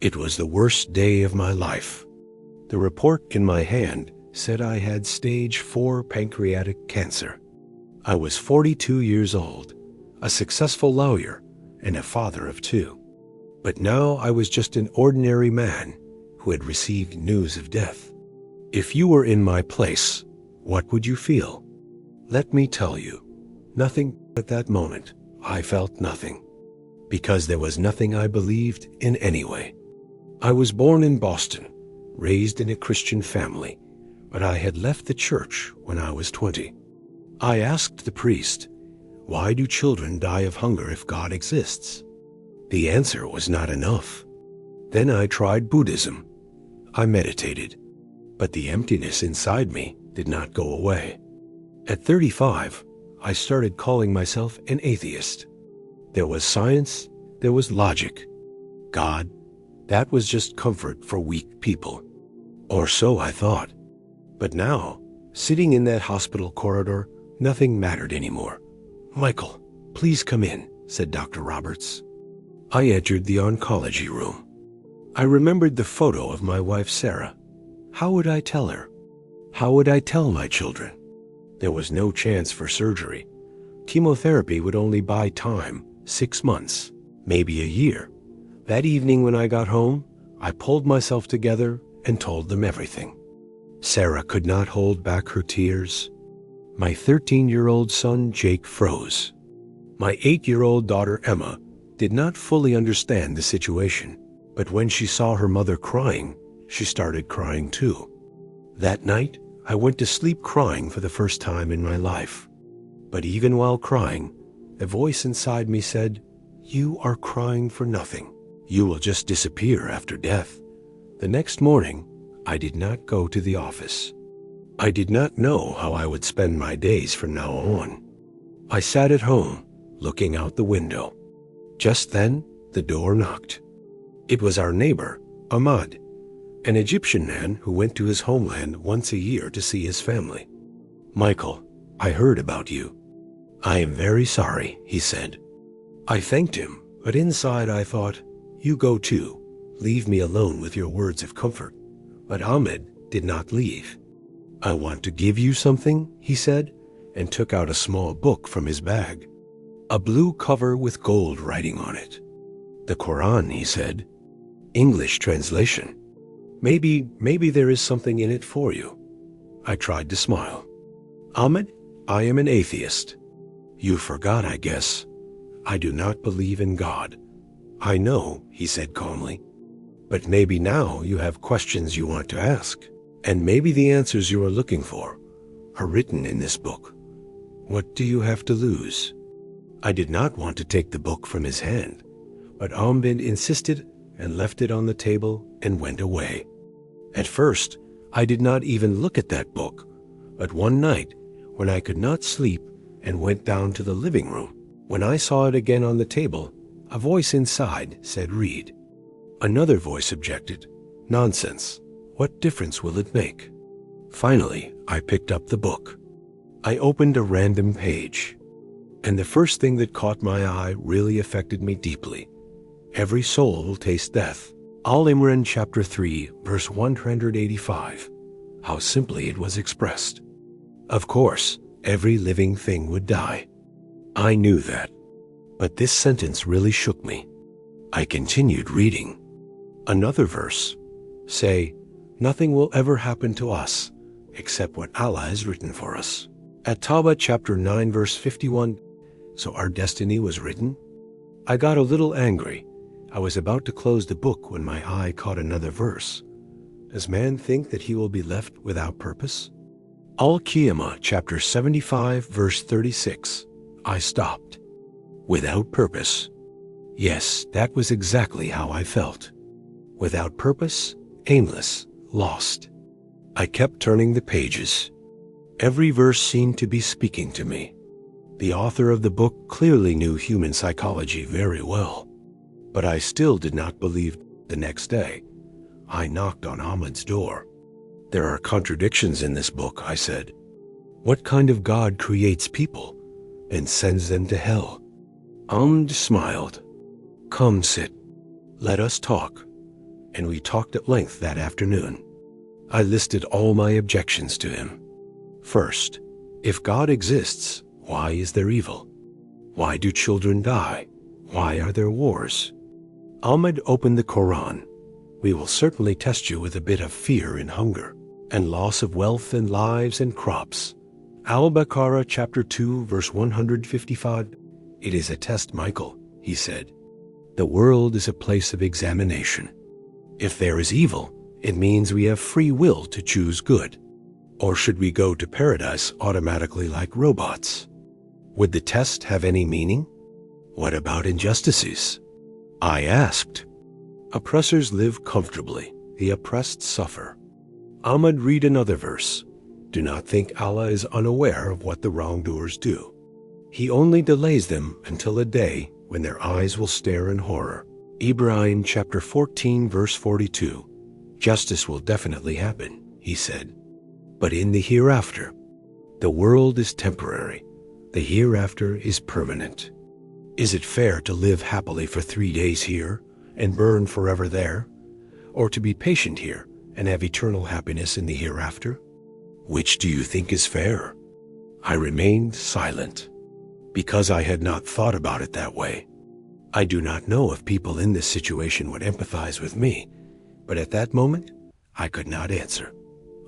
It was the worst day of my life. The report in my hand said I had stage 4 pancreatic cancer. I was 42 years old, a successful lawyer, and a father of 2. But now I was just an ordinary man who had received news of death. If you were in my place, what would you feel? Let me tell you, nothing at that moment. I felt nothing, because there was nothing I believed in anyway. I was born in Boston, raised in a Christian family, but I had left the church when I was 20. I asked the priest, "Why do children die of hunger if God exists?" The answer was not enough. Then I tried Buddhism. I meditated, but the emptiness inside me did not go away. At 35, I started calling myself an atheist. There was science, there was logic. God, that was just comfort for weak people. Or so I thought. But now, sitting in that hospital corridor, nothing mattered anymore. "Michael, please come in," said Dr. Roberts. I entered the oncology room. I remembered the photo of my wife, Sarah. How would I tell her? How would I tell my children? There was no chance for surgery. Chemotherapy would only buy time, 6 months, maybe a year. That evening when I got home, I pulled myself together and told them everything. Sarah could not hold back her tears. My 13-year-old son, Jake, froze. My 8-year-old daughter, Emma, did not fully understand the situation, but when she saw her mother crying, she started crying too. That night, I went to sleep crying for the first time in my life. But even while crying, a voice inside me said, "You are crying for nothing. You will just disappear after death." The next morning, I did not go to the office. I did not know how I would spend my days from now on. I sat at home, looking out the window. Just then, the door knocked. It was our neighbor, Ahmad, an Egyptian man who went to his homeland once a year to see his family. "Michael, I heard about you." "I am very sorry," he said. I thanked him, but inside I thought, "You go too. Leave me alone with your words of comfort." But Ahmed did not leave. "I want to give you something," he said, and took out a small book from his bag. A blue cover with gold writing on it. "The Quran," he said. "English translation. Maybe there is something in it for you." I tried to smile. "Ahmed, I am an atheist." "You forgot, I guess. I do not believe in God." "I know," he said calmly. "But maybe now you have questions you want to ask, and maybe the answers you are looking for are written in this book. What do you have to lose?" I did not want to take the book from his hand, but Ahmed insisted and left it on the table and went away. At first, I did not even look at that book, but one night, when I could not sleep and went down to the living room, when I saw it again on the table, a voice inside said, "Read." Another voice objected, "Nonsense. What difference will it make?" Finally, I picked up the book. I opened a random page, and the first thing that caught my eye really affected me deeply. Every soul will taste death. Al-Imran chapter 3, verse 185. How simply it was expressed. Of course, every living thing would die. I knew that. But this sentence really shook me. I continued reading. Another verse. Say, "Nothing will ever happen to us except what Allah has written for us." At Tawbah chapter 9, verse 51. So our destiny was written? I got a little angry. I was about to close the book when my eye caught another verse. Does man think that he will be left without purpose? Al-Qiyamah chapter 75, verse 36. I stopped. Without purpose. Yes, that was exactly how I felt. Without purpose, aimless, lost. I kept turning the pages. Every verse seemed to be speaking to me. The author of the book clearly knew human psychology very well. But I still did not believe. The next day, I knocked on Ahmed's door. "There are contradictions in this book," I said. "What kind of God creates people and sends them to hell?" Ahmed smiled. "Come sit. Let us talk. and we talked at length that afternoon. I listed all my objections to him. First, if God exists, why is there evil? Why do children die? Why are there wars? Ahmed opened the Quran. We will certainly test you with a bit of fear and hunger, and loss of wealth and lives and crops. Al-Baqarah chapter 2 verse 155. It is a test, Michael, he said. The world is a place of examination. If there is evil, it means we have free will to choose good. Or should we go to paradise automatically like robots? Would the test have any meaning? What about injustices? I asked. Oppressors live comfortably, the oppressed suffer. Ahmed, read another verse. Do not think Allah is unaware of what the wrongdoers do. He only delays them until a day when their eyes will stare in horror. Ibrahim chapter 14 verse 42. Justice will definitely happen, he said. But in the hereafter, the world is temporary. The hereafter is permanent. Is it fair to live happily for 3 days here and burn forever there? Or to be patient here and have eternal happiness in the hereafter? Which do you think is fair? I remained silent, because I had not thought about it that way. I do not know if people in this situation would empathize with me, but at that moment, I could not answer.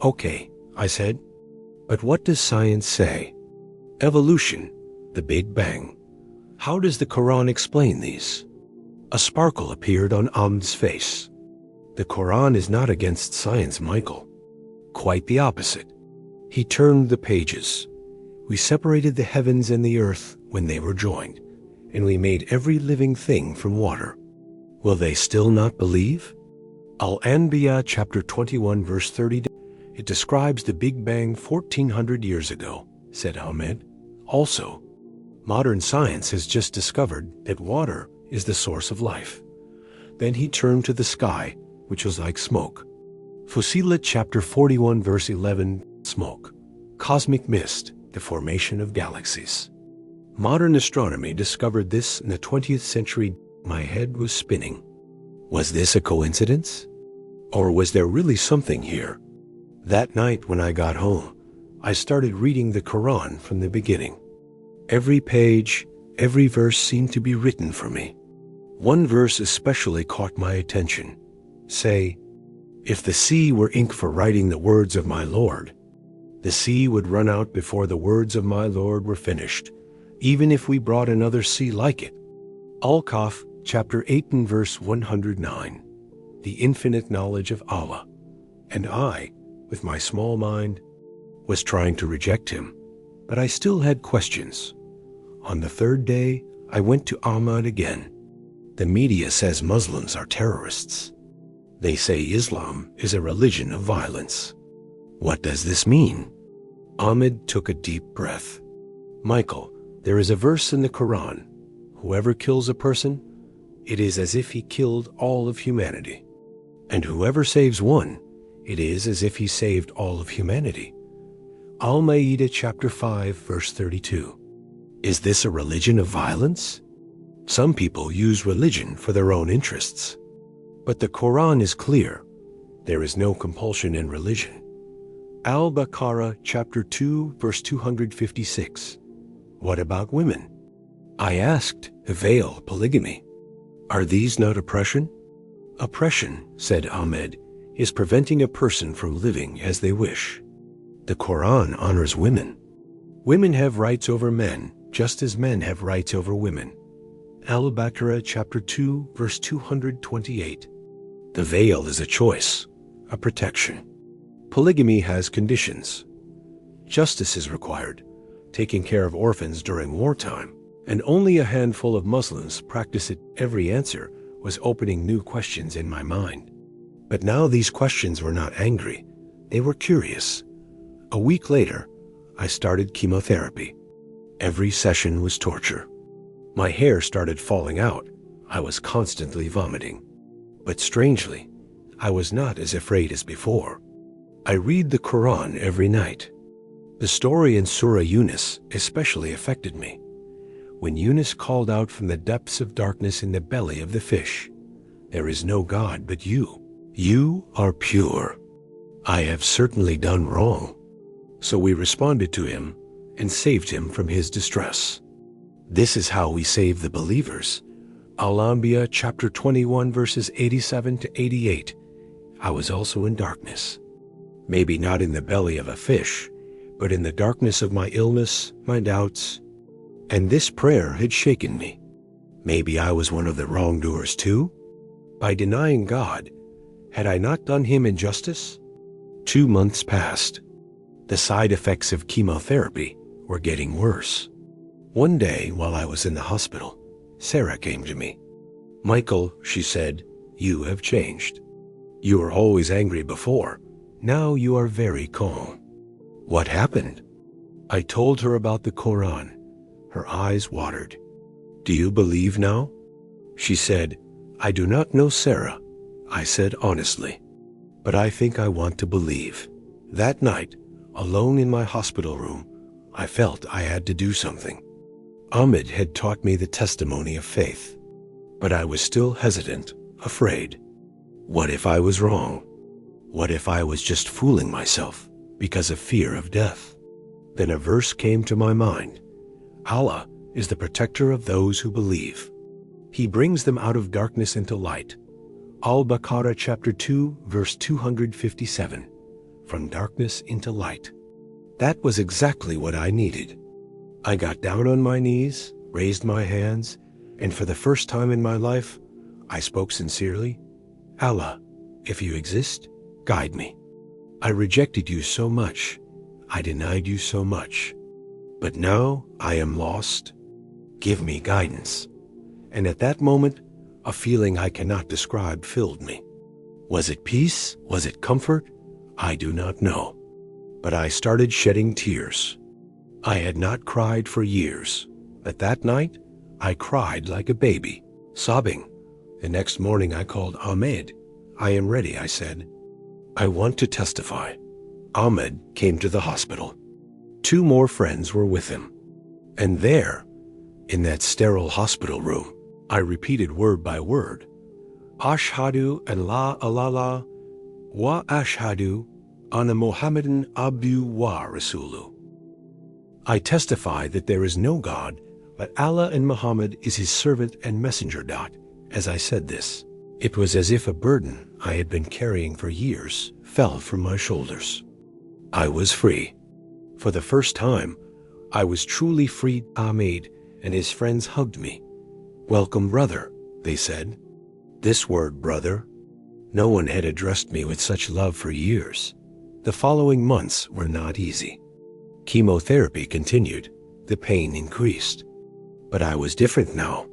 Okay, I said, but what does science say? Evolution, the Big Bang. How does the Quran explain these? A sparkle appeared on Ahmed's face. The Quran is not against science, Michael. Quite the opposite. He turned the pages. We separated the heavens and the earth when they were joined, and we made every living thing from water. Will they still not believe? Al-Anbiya chapter 21 verse 30. It describes the Big Bang 1400 years ago, said Ahmed. Also, modern science has just discovered that water is the source of life. Then he turned to the sky, which was like smoke. Fussilat chapter 41 verse 11. Smoke. Cosmic mist, the formation of galaxies. Modern astronomy discovered this in the 20th century. My head was spinning. Was this a coincidence? Or was there really something here? That night when I got home, I started reading the Quran from the beginning. Every page, every verse seemed to be written for me. One verse especially caught my attention. Say, if the sea were ink for writing the words of my Lord, the sea would run out before the words of my Lord were finished, even if we brought another sea like it. Al-Kahf, chapter 8 and verse 109. The infinite knowledge of Allah. And I, with my small mind, was trying to reject him, but I still had questions. On the third day, I went to Ahmad again. The media says Muslims are terrorists. They say Islam is a religion of violence. What does this mean? Ahmed took a deep breath. Michael, there is a verse in the Quran. Whoever kills a person, it is as if he killed all of humanity. And whoever saves one, it is as if he saved all of humanity. Al-Ma'idah chapter 5 verse 32. Is this a religion of violence? Some people use religion for their own interests. But the Quran is clear. There is no compulsion in religion. Al-Baqarah chapter 2 verse 256. What about women? I asked, veil, polygamy. Are these not oppression? Oppression, said Ahmed, is preventing a person from living as they wish. The Quran honors women. Women have rights over men, just as men have rights over women. Al-Baqarah chapter 2 verse 228. The veil is a choice, a protection. Polygamy has conditions. Justice is required, taking care of orphans during wartime, and only a handful of Muslims practice it. Every answer was opening new questions in my mind. But now these questions were not angry, they were curious. A week later, I started chemotherapy. Every session was torture. My hair started falling out. I was constantly vomiting. But strangely, I was not as afraid as before. I read the Quran every night. The story in Surah Yunus especially affected me. When Yunus called out from the depths of darkness in the belly of the fish, "There is no God but you," "You are pure. I have certainly done wrong." So we responded to him and saved him from his distress. This is how we save the believers. Al-Anbiya chapter 21 verses 87 to 88. I was also in darkness. Maybe not in the belly of a fish, but in the darkness of my illness, my doubts. And this prayer had shaken me. Maybe I was one of the wrongdoers too? By denying God, had I not done him injustice? 2 months passed. The side effects of chemotherapy were getting worse. One day, while I was in the hospital, Sarah came to me. "Michael," she said, "you have changed. You were always angry before. Now you are very calm." What happened? I told her about the Quran. Her eyes watered. "Do you believe now?" She said, "I do not know Sarah." I said honestly, "But I think I want to believe." That night, alone in my hospital room, I felt I had to do something. Ahmed had taught me the testimony of faith, but I was still hesitant, afraid. What if I was wrong? What if I was just fooling myself because of fear of death? Then a verse came to my mind. Allah is the protector of those who believe. He brings them out of darkness into light. Al-Baqarah chapter 2 verse 257. From darkness into light. That was exactly what I needed. I got down on my knees, raised my hands, and for the first time in my life, I spoke sincerely. "Allah, if you exist, guide me. I rejected you so much. I denied you so much. But now I am lost. Give me guidance." And at that moment, a feeling I cannot describe filled me. Was it peace? Was it comfort? I do not know. But I started shedding tears. I had not cried for years, but that night, I cried like a baby, sobbing. The next morning I called Ahmed. "I am ready," I said. "I want to testify." Ahmed came to the hospital. 2 more friends were with him. And there, in that sterile hospital room, I repeated word by word, "Ashhadu an la ilaha wa ashhadu anna Muhammadan abdu wa rasuluh." I testify that there is no God, but Allah and Muhammad is his servant and messenger. As I said this, it was as if a burden I had been carrying for years fell from my shoulders. I was free. For the first time, I was truly free. Ahmed and his friends hugged me. "Welcome, brother," they said. This word, brother. No one had addressed me with such love for years. The following months were not easy. Chemotherapy continued. The pain increased. But I was different now.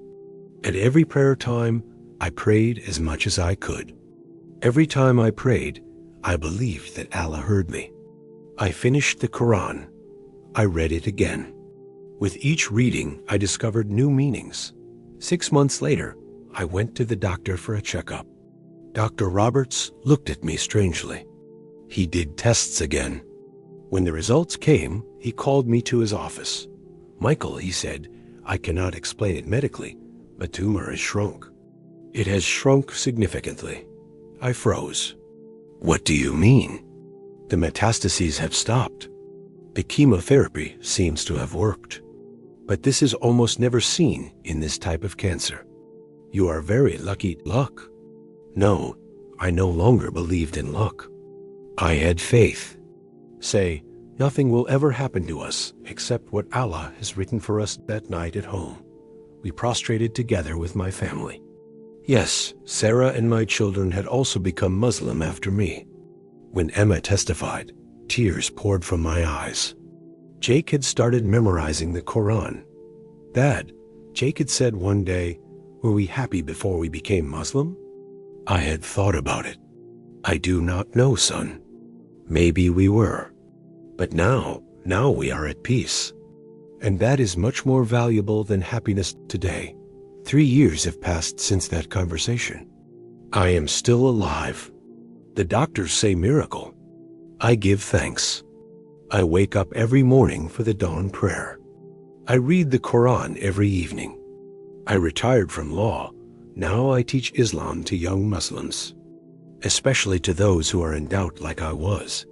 At every prayer time, I prayed as much as I could. Every time I prayed, I believed that Allah heard me. I finished the Quran. I read it again. With each reading, I discovered new meanings. 6 months later, I went to the doctor for a checkup. Dr. Roberts looked at me strangely. He did tests again. When the results came, he called me to his office. "Michael," he said, "I cannot explain it medically, but tumor has shrunk. It has shrunk significantly." I froze. "What do you mean?" "The metastases have stopped. The chemotherapy seems to have worked. But this is almost never seen in this type of cancer. You are very lucky." Luck? No, I no longer believed in luck. I had faith. Say, nothing will ever happen to us except what Allah has written for us. That night at home, we prostrated together with my family. Yes, Sarah and my children had also become Muslim after me. When Emma testified, tears poured from my eyes. Jake had started memorizing the Quran. "Dad," Jake had said one day, "were we happy before we became Muslim?" I had thought about it. "I do not know, son. Maybe we were. But now we are at peace. And that is much more valuable than happiness today." 3 years have passed since that conversation. I am still alive. The doctors say miracle. I give thanks. I wake up every morning for the dawn prayer. I read the Quran every evening. I retired from law. Now I teach Islam to young Muslims. especially to those who are in doubt like I was,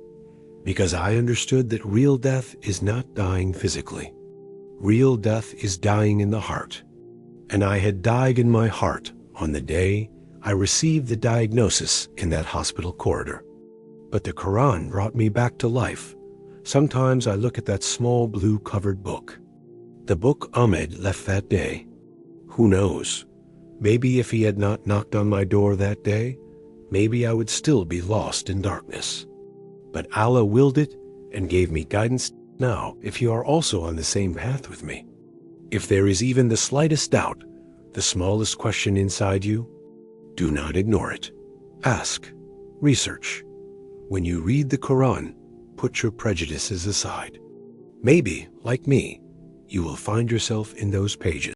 because I understood that real death is not dying physically. Real death is dying in the heart, and I had died in my heart on the day I received the diagnosis in that hospital corridor. But the Quran brought me back to life. Sometimes I look at that small blue-covered book, the book Ahmed left that day. Who knows? Maybe if he had not knocked on my door that day, maybe I would still be lost in darkness. But Allah willed it and gave me guidance. Now, if you are also on the same path with me, if there is even the slightest doubt, the smallest question inside you, do not ignore it. Ask, research. When you read the Quran, put your prejudices aside. Maybe, like me, you will find yourself in those pages.